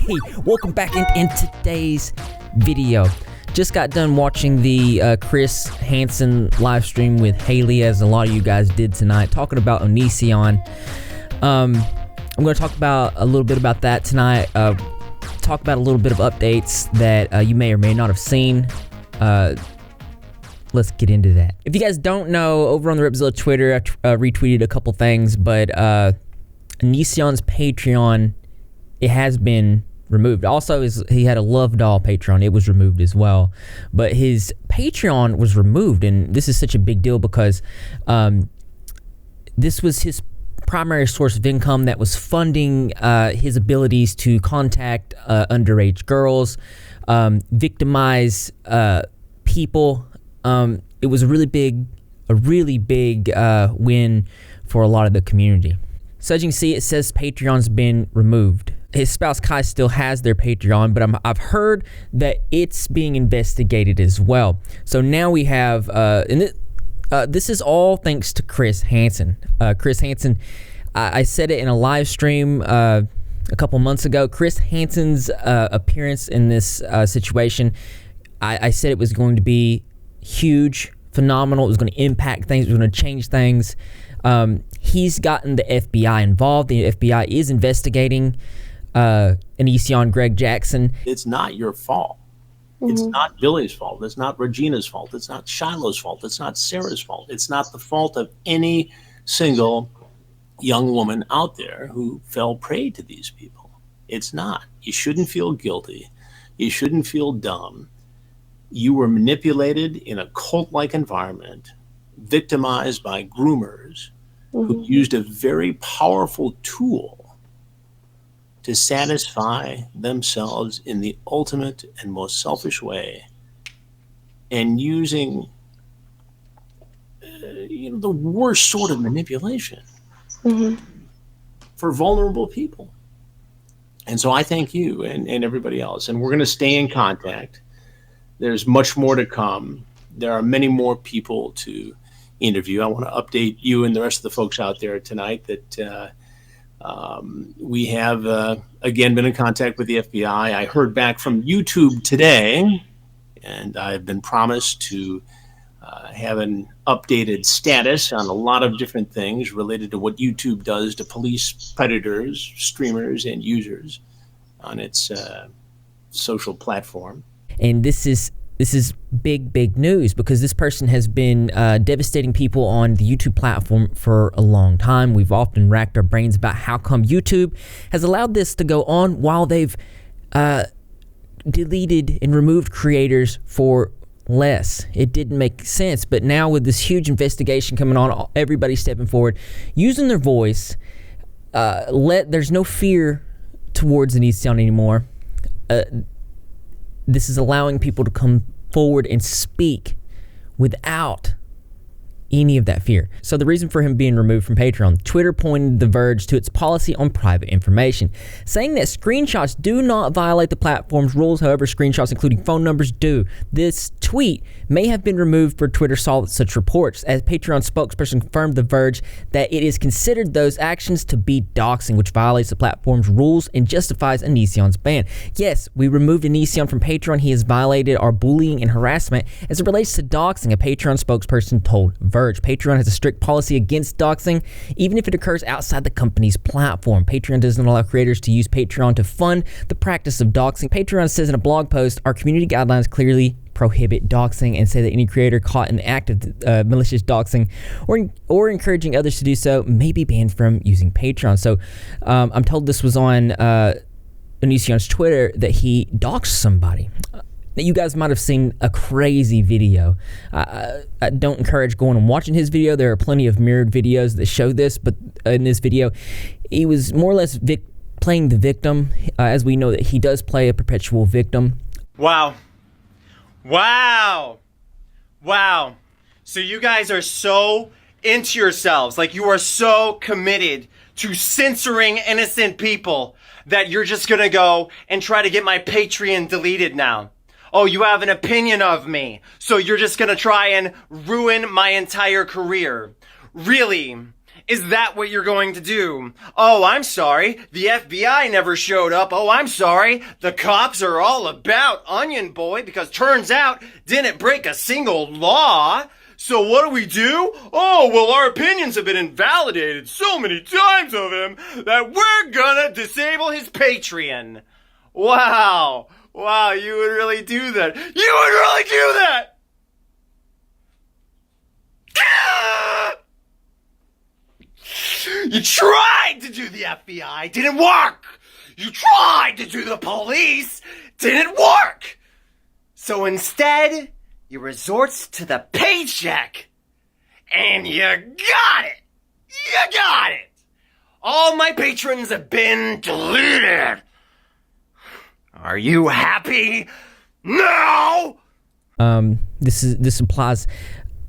Hey, welcome back in today's video. Just got done watching the Chris Hansen live stream with Haley, as a lot of you guys did tonight, talking about Onision. I'm going to talk about a little bit about that tonight. Talk about a little bit of updates that you may or may not have seen. Let's get into that. If you guys don't know, over on the Ripzilla Twitter, I retweeted a couple things, but Onision's Patreon, it has been removed. Also, he had a Love Doll Patreon. It was removed as well. But his Patreon was removed, and this is such a big deal because this was his primary source of income that was funding his abilities to contact underage girls, victimize people. It was a really big win for a lot of the community. So as you can see, it says Patreon's been removed. His spouse Kai still has their Patreon, but I've heard that it's being investigated as well. So now we have, this is all thanks to Chris Hansen. Chris Hansen, I said it in a live stream a couple months ago. Chris Hansen's appearance in this situation, I said it was going to be huge, phenomenal. It was going to impact things. It was going to change things. He's gotten the FBI involved. The FBI is investigating Onision Greg Jackson. It's not your fault. It's not Billy's fault. It's not Regina's fault. It's not Shiloh's fault. It's not Sarah's fault. It's not the fault of any single young woman out there who fell prey to these people. It's not. You shouldn't feel guilty. You shouldn't feel dumb. You were manipulated in a cult-like environment, victimized by groomers who used a very powerful tool to satisfy themselves in the ultimate and most selfish way, and using the worst sort of manipulation for vulnerable people. And so I thank you and everybody else, and we're going to stay in contact. There's much more to come. There are many more people to interview. I want to update you and the rest of the folks out there tonight that we have, again, been in contact with the FBI. I heard back from YouTube today, and I've been promised to have an updated status on a lot of different things related to what YouTube does to police predators, streamers, and users on its social platform. And this is big news, because this person has been devastating people on the YouTube platform for a long time. We've often racked our brains about how come YouTube has allowed this to go on while they've deleted and removed creators for less. It didn't make sense. But now with this huge investigation coming on, everybody stepping forward, using their voice, there's no fear towards Onision anymore. This is allowing people to come forward and speak without any of that fear. So the reason for him being removed from Patreon, Twitter pointed The Verge to its policy on private information, saying that screenshots do not violate the platform's rules. However, screenshots including phone numbers do. This tweet may have been removed for Twitter saw such reports, as Patreon spokesperson confirmed The Verge that it is considered those actions to be doxing, which violates the platform's rules and justifies Onision's ban. Yes, we removed Onision from Patreon. He has violated our bullying and harassment as it relates to doxing, a Patreon spokesperson told Verge. Patreon has a strict policy against doxing, even if it occurs outside the company's platform. Patreon doesn't allow creators to use Patreon to fund the practice of doxing. Patreon says in a blog post, our community guidelines clearly prohibit doxing and say that any creator caught in the act of malicious doxing or encouraging others to do so may be banned from using Patreon. So I'm told this was on Onision's Twitter that he doxed somebody. You guys might have seen a crazy video. I don't encourage going and watching his video. There are plenty of mirrored videos that show this, but in this video, he was more or less playing the victim, as we know that he does play a perpetual victim. Wow. So you guys are so into yourselves, like you are so committed to censoring innocent people that you're just gonna go and try to get my Patreon deleted now. Oh, you have an opinion of me, so you're just gonna try and ruin my entire career. Really? Is that what you're going to do? Oh, I'm sorry. The FBI never showed up. Oh, I'm sorry. The cops are all about Onion Boy because turns out didn't break a single law. So what do? Oh, well, our opinions have been invalidated so many times of him that we're gonna disable his Patreon. Wow. Wow, you would really do that. You would really do that! You tried to do the FBI, didn't work. You tried to do the police, didn't work. So instead, you resort to the paycheck. And you got it. You got it. All my patrons have been deleted. Are you happy? No! This applies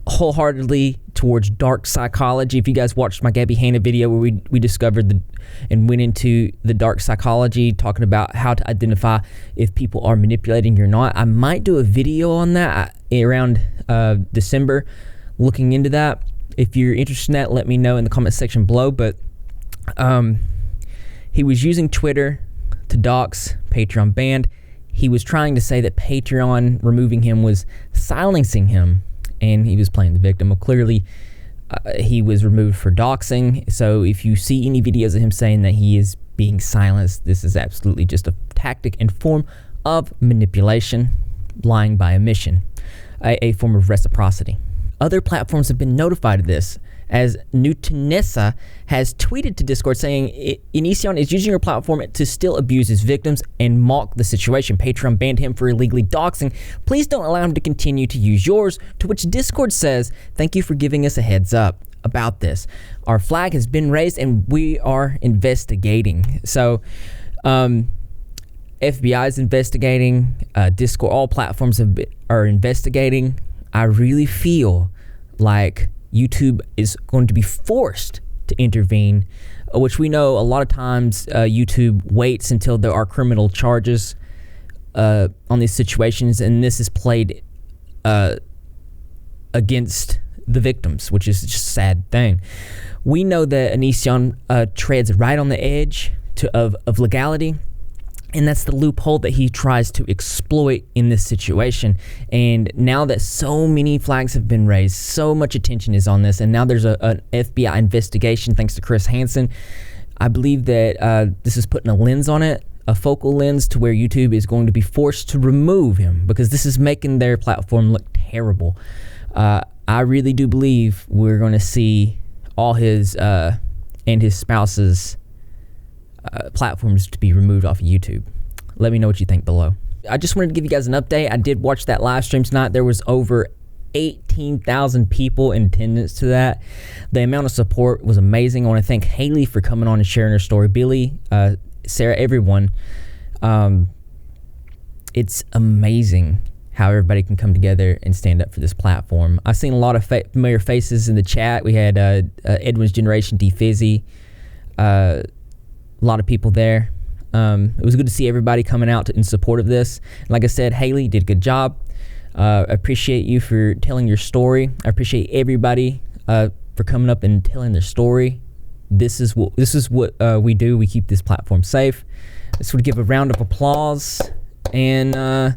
wholeheartedly towards dark psychology. If you guys watched my Gabby Hanna video where we discovered and went into the dark psychology, talking about how to identify if people are manipulating you or not, I might do a video on that around December, looking into that. If you're interested in that, let me know in the comment section below. But he was using Twitter to dox Patreon banned. He was trying to say that Patreon removing him was silencing him, and he was playing the victim. Well, clearly, he was removed for doxing. So if you see any videos of him saying that he is being silenced, this is absolutely just a tactic and form of manipulation, lying by omission, a form of reciprocity. Other platforms have been notified of this, as Nutanessa has tweeted to Discord saying Onision is using your platform to still abuse his victims and mock the situation. Patreon banned him for illegally doxing. Please don't allow him to continue to use yours, to which Discord says, thank you for giving us a heads up about this. Our flag has been raised and we are investigating. So, FBI is investigating, Discord, all platforms are investigating. I really feel like YouTube is going to be forced to intervene, which we know a lot of times YouTube waits until there are criminal charges on these situations, and this is played against the victims, which is just a sad thing. We know that Onision treads right on the edge of legality, and that's the loophole that he tries to exploit in this situation. And now that so many flags have been raised, so much attention is on this, and now there's an FBI investigation thanks to Chris Hansen, I believe that this is putting a lens on it, a focal lens, to where YouTube is going to be forced to remove him, because this is making their platform look terrible. I really do believe we're going to see all his and his spouse's platforms to be removed off of YouTube. Let me know what you think below. I just wanted to give you guys an update. I did watch that live stream tonight. There was over 18,000 people in attendance to that. The amount of support was amazing. I want to thank Haley for coming on and sharing her story. Billy, Sarah, everyone. It's amazing how everybody can come together and stand up for this platform. I've seen a lot of familiar faces in the chat. We had Edwin's Generation, D Fizzy, a lot of people there. It was good to see everybody coming out in support of this. Like I said, Haley did a good job. I appreciate you for telling your story. I appreciate everybody for coming up and telling their story. This is what we do. We keep this platform safe. This would give a round of applause, and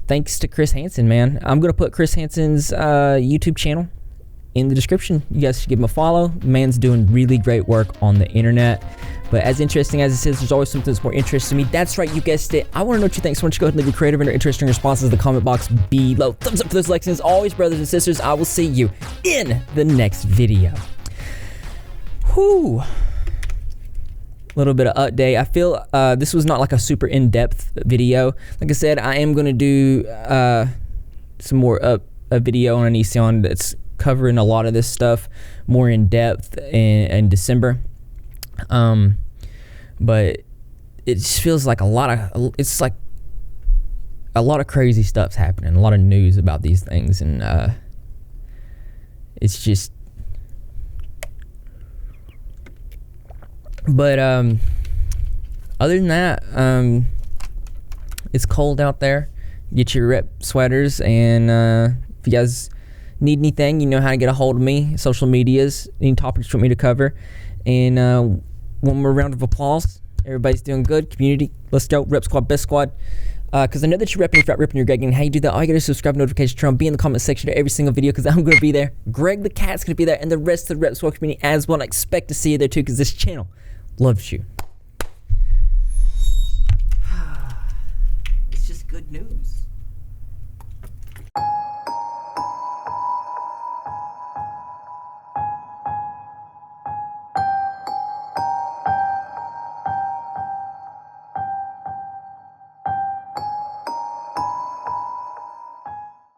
thanks to Chris Hansen, man. I'm gonna put Chris Hansen's YouTube channel in the description. You guys should give him a follow. The man's doing really great work on the internet. But as interesting as it is, there's always something that's more interesting to me. That's right, you guessed it. I want to know what you think, so why don't you go ahead and leave your creative and interesting responses in the comment box below. Thumbs up for those likes, and as always, brothers and sisters, I will see you in the next video. Whew. Little bit of update. I feel this was not like a super in-depth video. Like I said, I am going to do some more a video on Onision that's covering a lot of this stuff more in depth in December. But it just feels like a lot of crazy stuff's happening, a lot of news about these things, and it's just. But other than that, it's cold out there. Get your rep sweaters, and if you guys Need anything, you know how to get a hold of me. Social medias, any topics you want me to cover. And one more round of applause. Everybody's doing good. Community, let's go. Rep Squad, Best Squad. Because I know that you're repping, if you're not repping, you're Greg. And how you do that, all you gotta do is subscribe, notification, turn on, be in the comment section of every single video, because I'm gonna be there. Greg the Cat's gonna be there, and the rest of the Rep Squad community as well. And I expect to see you there too, because this channel loves you. It's just good news.